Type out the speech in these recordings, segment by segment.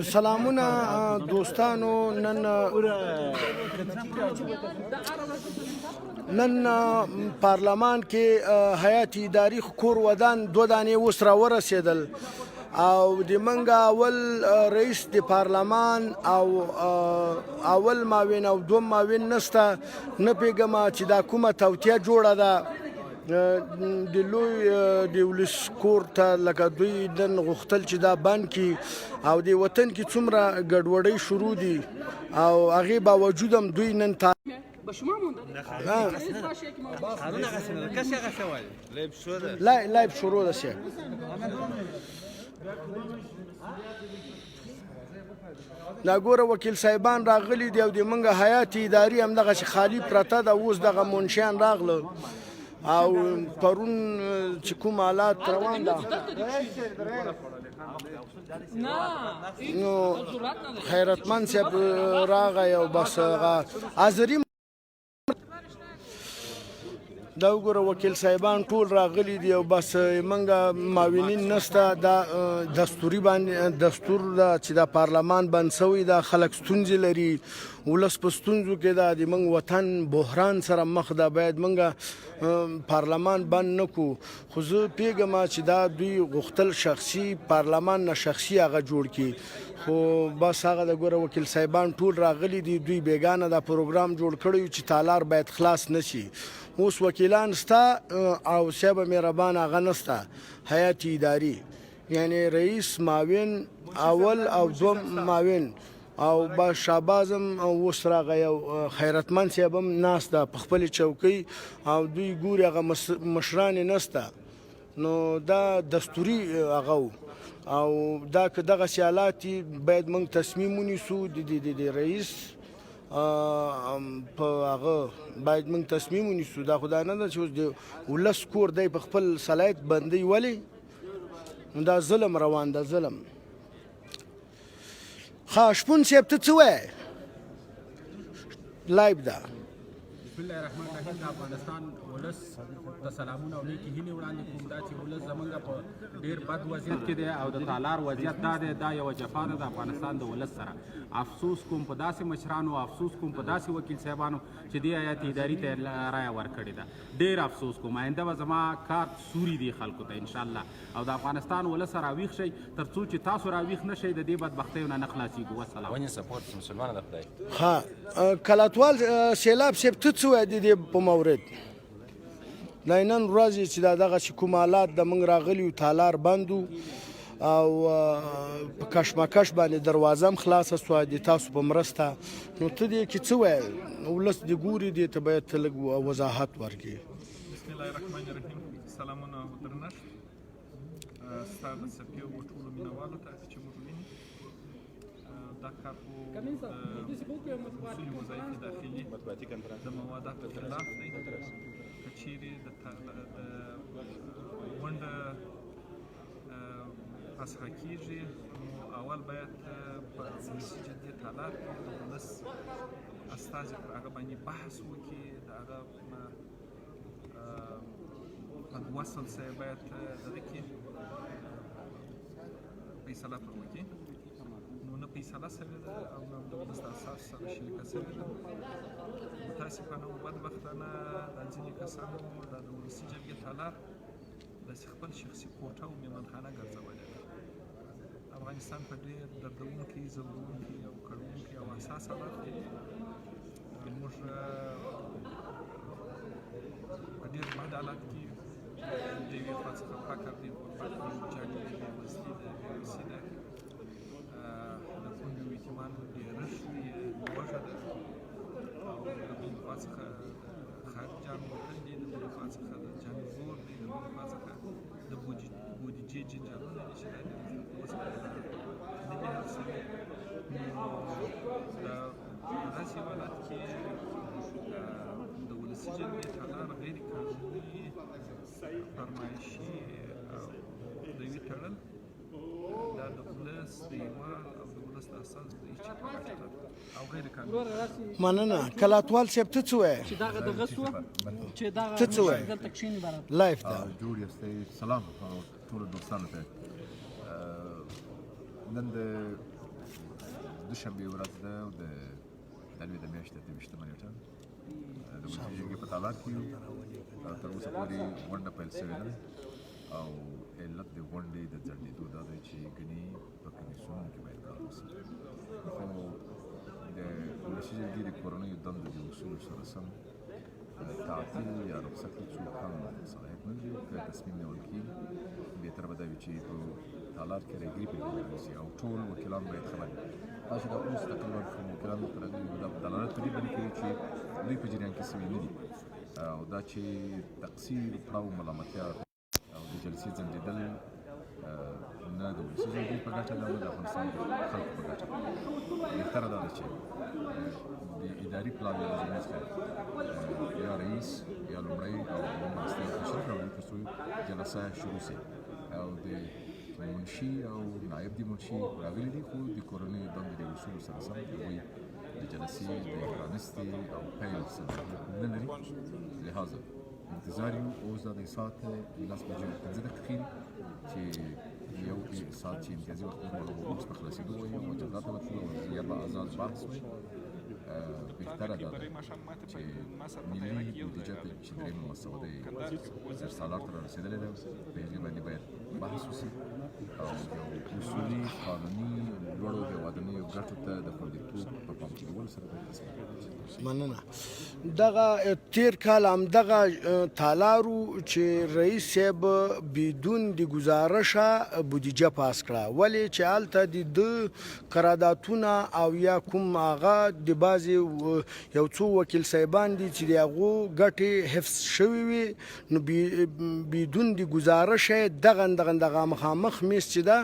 سلامونه دوستانو. نن پارلمان کې هیئت اداري کور ودان 2 دانې اوس راورسېدل او د منګه اول رئیس د پارلمان او اول معاون او دوم معاون نسته. نه پوهېږم چې دا کومه توطیه جوړه ده د لوی د ولس کور ته، لکه دوی نن غوښتل چې دا بند کړي او د وطن کې څومره ګډوډۍ شروع دي او هغې باوجود هم دوی نن لایب شروع ده شه. دا ګوره وکیل صاحبان راغلي دي او د منګه هیئت اداري همدغسې خالي پرته ده. اوس دغه منشیان راغله او پرون چې کوم حالات روان ده نو خیرتمند صاحب راغی او بس حاضري دا وګوره وکیل صاحبان ټول راغلي دي او بس منګه معاونین نسته. دا دستوري باندې دستور ده چې دا پارلمان بند سوی ده. خلک ستونزې لري، ولس په ستونزو کې ده، د منګ وطن بحران سره مخ ده. باید منګه پارلمان بند نه کړو. خو زه پوهېږم چې دا دوی غوښتل شخصي پارلمان نه شخصي هغه جوړ کړي، خو بس هغه د ګوره وکیل صاحبان ټول راغلي دي. دوی بیګانه دا پروګرام جوړ کړی چې تالار باید خلاص نشي. اوس وکیلان ستا او صاحب مهربان هغه نسته هیئت اداري، یعنی رئیس، معاون اول او دوم معاون او با شابازم اوس راغی او خیرتمند صاحب هم ناست ده په خپلې چوکۍ او دوی ګوري هغه مشران یې نسته. نو دا دستوري هغه او دا که دغسې حالات باید موږ تصمیم ونیسو د رئیس په هغه باید موږ تصمیم ونیسو. دا خو دا نه ده چې اوس د ولس کور دی په خپل صلاحیت بندوي. ولې دا ظلم روان ده، ظلم. ښه شپون صاحب ته څه وایې؟ لایب ده. بسم الله الرحمن الرحیم. د افغانستان ولس ته سلامونه او نیکې هیلې وړاندې کوم. دا چې ولس زمونږ په ډېر بد وضعیت کې دی او د تالار وضعیت دا دی، دا یوه جفا ده د افغانستان د ولس سره. افسوس کوم په داسې مشرانو، افسوس کوم په داسې وکیل صاحبانو چې دې هیئت اداري ته رایه ورکړې ده. ډېر افسوس کوم. آینده به زما کار سوري دی خلکو ته انشاءالله. او د افغانستان ولس راویښ شئ تر څو چې تاسو راویښ نه شئ د دې بدبختیو نه خلاصېږو. والسلام. ها کلاتوال سیلاب صاحب ته څه وایې د دې په مورد؟ دا نن ورځ چې دغسې کوم حالات د موږ راغلي وو، تالار بند و او په کشمکش باندې دروازه هم خلاصه سوه د تاسو په مرسته. نو ته دې کې څه وایې؟ ولس دې ګوري، دې ته باید ته لږ وضاحت ورکړې. بسم الله الرحمن الرحیم. سلامونه او درنښت ستا د څپې او ټولو مینهوالو ته چې موږ ویني. دا کار خو د اصول وظایف داخلي د مواداتو خلاف دی. که چیرې د ونډه فسخه کېږي نو اول باید په ولسي جرګې تالار کې د ولس استازي پر هغه باندې بحث وکړي. د هغه وصل صاحب باید دغه کې فیصله پر وکړي. نو نه فیصله سوې ده او نه د ولس د اساس سره شریکه سوې ده. متاسفانه او بدبختانه دا ځینې کسانو دا د ولسي جرګې تالار داسې خپل شخصي کوټه او میلمنخانه ګرځولې ده. افغانستان په ډېر دردونکي، ځورونکي او کړونکي او حساس حالات کې موږ په ډېر بد حالات کې د یوې خوا څخه فقر دی، غربت دی، جنګ دی، بېوزلي ده، بېوسي ده، د کونډو یتیمانو ډېرښت دی، لوږه ده او د بلې خوا څخه خارجیان وطن دي، د بلې خوا څخه د جنګ زور دی، د بلې خوا څخه د بودیجې جنجالونه دي چې دا د اوس په نه دي حل شوي. نو دا داسې حالات کې د ولسي جرګې تالار غیر قانوني فرمایشي او د یوې تړل دا د ولس د هېواد او د ولس د اساس د اجتماعي او غیر قانوني. مننه. کلاتوال صاحب ته څه وایې؟ چې دغه دغه سوه چې دغه ته څه وایې؟ دلته کښېني برابر لایف ده. جوړ یاستئ. سلام ټولو دوستانو ته. نن د دوشنبې ورځ ده او د لوی د میاشتې 28مه نیټه د ولسي جرګې په تالار کې یو تر اوسه پورې غونډه پیل شوې ده او علت د غونډې د ځنډېدو دا دی چې ګنې په کمیسیونونو کې باید کار وشي خو د ولسي جرګې د کورنیو دندو د اصولو سره سم تعطیل یا رخصت هېڅوک هم صلاحیت نه لري که تصمیم نیول کېږي بهتره به دا وي چې په تالار کې راګري پیدا وشي او ټول وکیلان باید خبر وي تاسو دا اوس تقریبا کوم وکیلان ورته راغلي دا په دلالت په دې باندې کوي چې دوی په جریان کې سوي نه دي او دا چې تقصیر پړاو ملامتیا او د جلسې ځنډېدل نه د ولسي جرګې په ګټه ده نه د افغانستان د خلکو په ګټه بهتره دا ده چې د اداري پلان له زمینې څخه یا رئیس یا لومړی او مرستیال تشریف راوړي تر څو جلسه شروع شي او د منشي او نایب د منشي راغلي دي خو د کورنیو دندو د اصولو سره سم هغوی د جلسې د پرانستې او پیل صلاحیت نه لري لهذا انتظار یو اوس دا د ساعت 10:15 چې یو ساعت چې امتیازي وخت اوس په خلاصېدو وایي او مجلات ته ورتلو او یا به آزاد بحث وایي بهتره دا ده چې ملي بودیجه ته چې درېیمه مسوده یې سالار ته رارسېدلې ده په هغې باندې باید بحث وشي او یو اصولي قانوني لوړو هېوادنیو ګټو ته د خوندیتوب په پام کې نیولو سره باید تصمیم مننه دغه تیر کال همدغه تالارو چې رئیس صاحب بدون د ګزارشه بودیجه پاس کړه ولې چې هلته د قراردادونه او یا کوم هغه د بعضې یو څو وکیل صاحبان دي چې د هغو ګټې حفظ شوي وي نو بدون د ګزارشه یې دغه مخامخ میز چې ده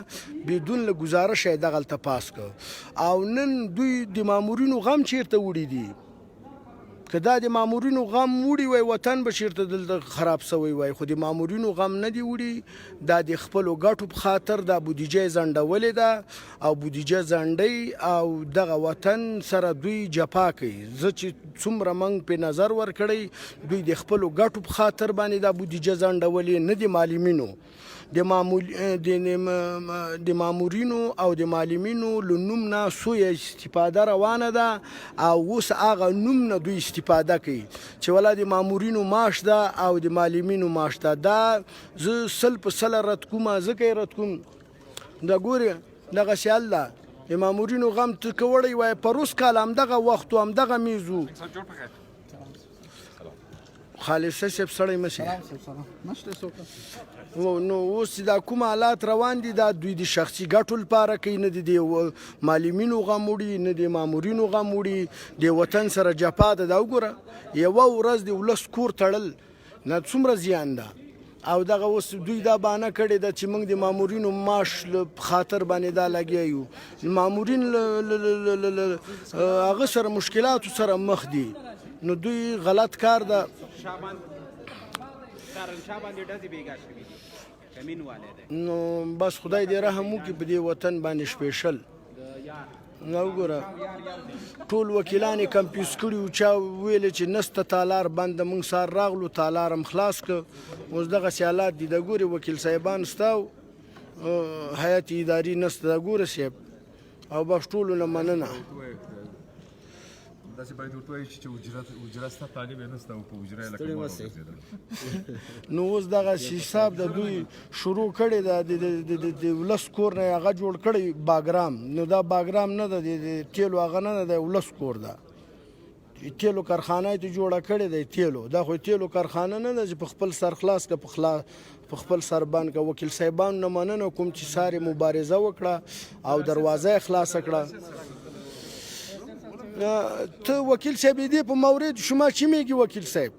بدون له ګزارشه یې دغلته پاس کړ او نن دوی د مامورینو غم چیرته وړي دي که دا د مامورینو غم وړي وای وطن به چیرته دلته خراب سوی وای خو د مامورینو غم نه دی وړي دا د خپلو ګټو په خاطر دا بودیجه یې ځنډولې ده او بودیجه ځنډوي او دغه وطن سره دوی جفا کوي زه چې څومره موږ پې نظر ورکړی دوی د خپلو ګټو په خاطر باندې دا بودیجه ځنډولې نه د معلمینو د مامورینو او د معلمینو له نوم نه سویه استفاده روانه ده او اوس هغه نوم نه دوی استفاده کوي چې ولا د مامورینو معاش ده او د معلمینو معاش ده دا زه 100% رد کوم ځکه یې رد کوم دا ګورې دغسې حل ده د مامورینو غم ته که وړی وای پروس کال همدغه وخت و همدغه میز و خالصه صاحب سړی مه نو اوس دا کوم حالات روان دي دا دوی د شخصي ګټو لپاره کوي نه د معلمینو غم وړي نه د مامورینو غم وړي د وطن سره جفا ده دا وګوره یوه ورځ د ولس کور تړل نه څومره زیان ده او دغه اوس دوی دا بانه کړې ده چې موږ د مامورینو معاش خاطر باندې دا لګیا یو مامورین هغه سره مشکلاتو سره مخ دي نو دوی غلط کار ده نو بس خدای دې رحم وکړي په دې وطن باندې سپیشل نو وګوره ټول وکیلان یې کمپیوز کړي وو چا ویلې چې نسته تالار بنده موږ سار راغلو تالار هم خلاص کړ اوس دغسې حالات دي د ګورې وکیل صاحبان ستا هیات اداري نسته د ګوره صاحب او بس ټولو نه مننه داسې باید ورته وایي چې اجره ستا طالب یې نسته او په اجره یې لکه مور وګرځېدل نو اوس دغه حساب د دوی شروع کړی ده د ولس کور نه هغه جوړ کړی باګرام نو دا باګرام نه ده د تیلو هغه نه ده د ولس کور ده تیلو کارخانه یې جوړه کړې ده تیلو دا خو تیلو کارخانه نه ده چې په خپل سر خلاص که په خپل سر باندې که وکیل صاحبانو نه مننه کوم چې سارې مبارزه وکړه او دروازه یې خلاصه کړه تو وکیل صاحب دی په مورد شما چی میگی وکیل صاحب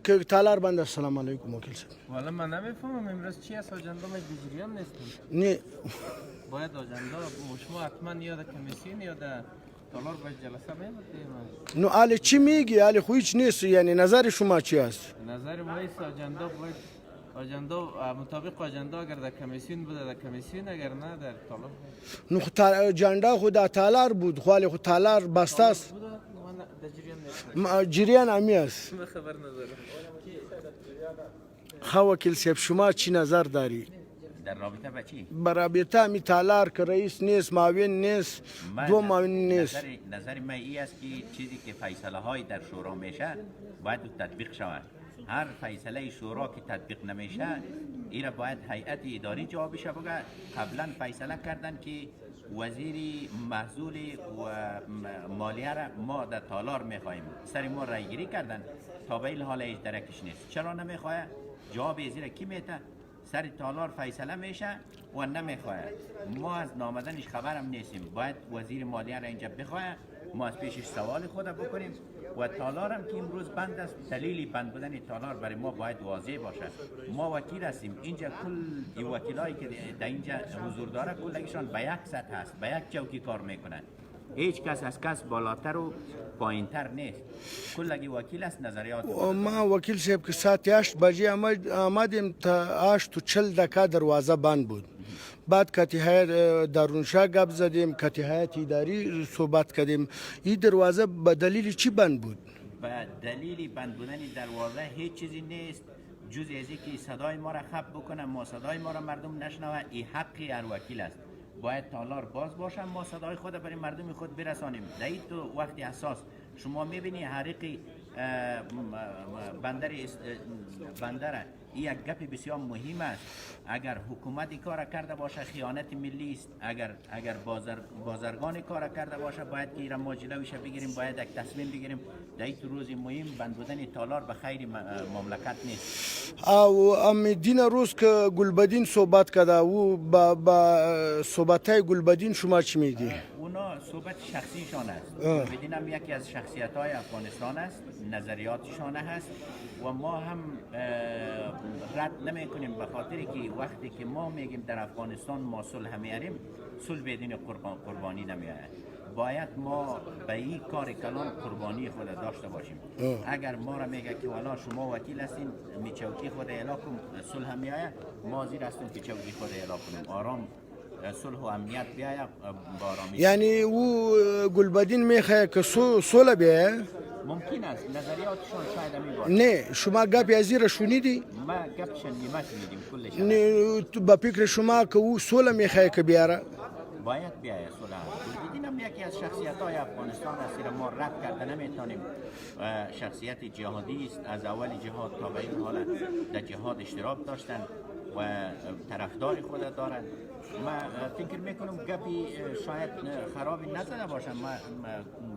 که تالار بنده السلام علیکم وکیل صاحب والا من نمیفهمم امروز چی است آجنده ما دیجریان نیستیم نه باید آجنده شما حتما یا در کمیسیون یا در تالار باید جلسه میبودیم نو آلی چی میگی آلی خو هیچ نیست یعنی نظر شما چی است نظر ما است آجنده باید آجنده مطابق آجنده اگر در کمیسیون بوده در کمیسیون اگر نه در تالار نو آجنده خود در تالار بود خوالی خود تالار بسته است جریان امی است خبر ندارم خواه وکیل صاحب شما چی نظر داری؟ در رابطه با چی؟ برابطه می تالار که رئیس نیست، معاون نیست، دو معاون نیست. نظر من این است که چیزی که فیصله های در شورا میشه باید تطبیق شود. هر فیصله شورا که تطبیق نمیشه ایرا باید هیئت اداری جوابش بگه. قبلا فیصله کردن که وزیر محصول و مالیه را ما در تالار میخواهیم، سر ما رای گیری کردن تا به این حال هیچ درکش نیست. چرا نمیخواه؟ جواب زیر کی میته؟ سر تالار فیصله میشه و نمیخواه. ما از نامدنش خبرم نیستیم. باید وزیر مالیه را اینجا بخواه، ما از پیشش سوال خود بکنیم و تالار هم که امروز بند است. دلیلی بند بودن تالار برای ما باید واضح باشد. ما وکیل هستیم، اینجا کل وکیلایی که در اینجا حضور داره کلشان به یک سطح است، به یک چوکی کار میکنند. هیچ کس از کس بالاتر و پایینتر نیست. کلگی وکیل است. نظریات ما وکیل صاحب که ساعت 8 بجې آمدیم تا 8:40 دروازه بند بود. بعد کتی هیئت دارونشاه گپ زدیم، کتی هیئت اداری صحبت کردیم. این دروازه به دلیل چی بند بود؟ به دلیل بند بودن دروازه هیچ چیزی نیست جز از اینکه صدای ما را خب بکنه، ما صدای ما را مردم نشنوه. این حقی هر وکیل است. باید تالار باز باشه، ما صدای خود برای مردم خود برسانیم. در این تو وقتی اساس شما میبینی حریق بندر این یک گپ بسیار مهم است. اگر حکومتی کار کرده باشه خیانت ملی است. اگر بازرگان کار کرده باشه باید که ما جلویش بگیریم، باید یک تصمیم بگیریم. در این روز مهم بند بودن تالار به خیر مملکت نیست. او امیدین روز که گلبدین صحبت کرده و با صحبتای گلبدین شما چی میگی؟ اونا صحبت شخصیشان است. گلبدین هم یکی از شخصیت های افغانستان است، نظریاتشان هست و ما هم رد نمی کنیم به خاطر که وقتی که ما میگیم در افغانستان ما صلح میاریم، صلح بدون قربانی نمیآید. باید ما به این کار کلان قربانی خود داشته باشیم. اگر ما را میگه که والا شما وکیل هستین می چوکی خود اعلام کن صلح میآید، ما زیر هستیم که چوکی خود اعلام کنیم. آرام صلح و امنیت بیاید با آرامی. یعنی او گلبدین میخواه که صلح بیاید؟ ممکن است نظریاتشون شاید همی باشه. نه شما گپی از این را شنیدی؟ ما گپ شنیدیم کلش. نه به فکر شما که او صلح میخواه که بیاره؟ باید بیاید صلح. گلبدین هم یکی از شخصیت های افغانستان است که ما رد کرده نمیتونیم. شخصیت جهادی است. از اول جهاد تا به این حال در جهاد اشتراک داشتن و طرفدار خود دارند. ما فکر میکنم گپی شاید خرابی نزده باشم. ما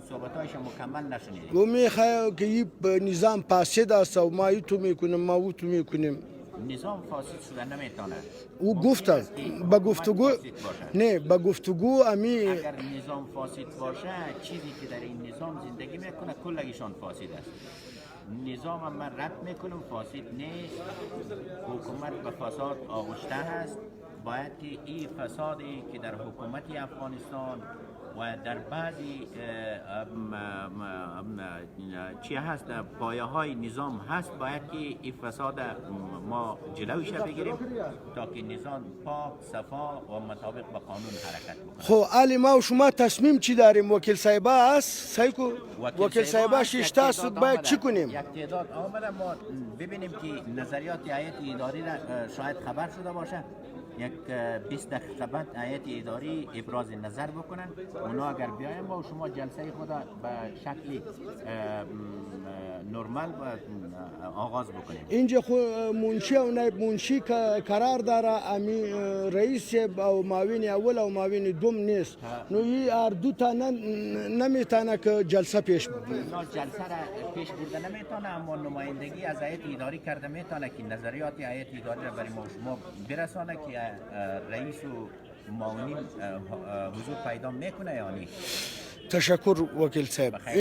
صحبتایش مکمل نشنیدیم. او میخواه که این نظام فاسد است و ما تو میکنیم ما او تو میکنیم. نظام فاسد شده نمیتونه. او گفته با گفتگو نه با گفتگو امی اگر نظام فاسد باشه چیزی که در این نظام زندگی میکنه کلگیشان فاسد است. نظام هم من رد میکنم فاسد نیست. حکومت به فساد آغشته هست. باید که این فسادی که در حکومت افغانستان و در بعضی چی هست پایه های نظام هست باید که این فساد ما جلویش بگیریم تا که نظام پاک صفا و مطابق با قانون حرکت بکنه. خب علی ما و شما تصمیم چی داریم؟ وکیل صاحبه است سایکو وکیل صاحبه شیشته است باید چی کنیم؟ یک تعداد آمده ما ببینیم که نظریات هیئت اداری را شاید خبر شده باشه. یک 20 دقیقه بعد هیئت اداری ابراز نظر بکنن. اونا اگر بیایم با شما جلسه خود به شکل نرمال آغاز بکنیم. اینجا خو منشی و نایب منشی که قرار داره امی رئیس او معاون اول و معاون دوم نیست. نو این هر دو تا نمیتونه که جلسه پیش ببره. اونا جلسه را پیش برده نمیتونه اما نمایندگی از هیئت اداری کرده میتونه که نظریات هیئت اداری را برای ما شما برسانه که رئیس و معاونین حضور پیدا میکنه یا نه. تشکر وکیل صاحب.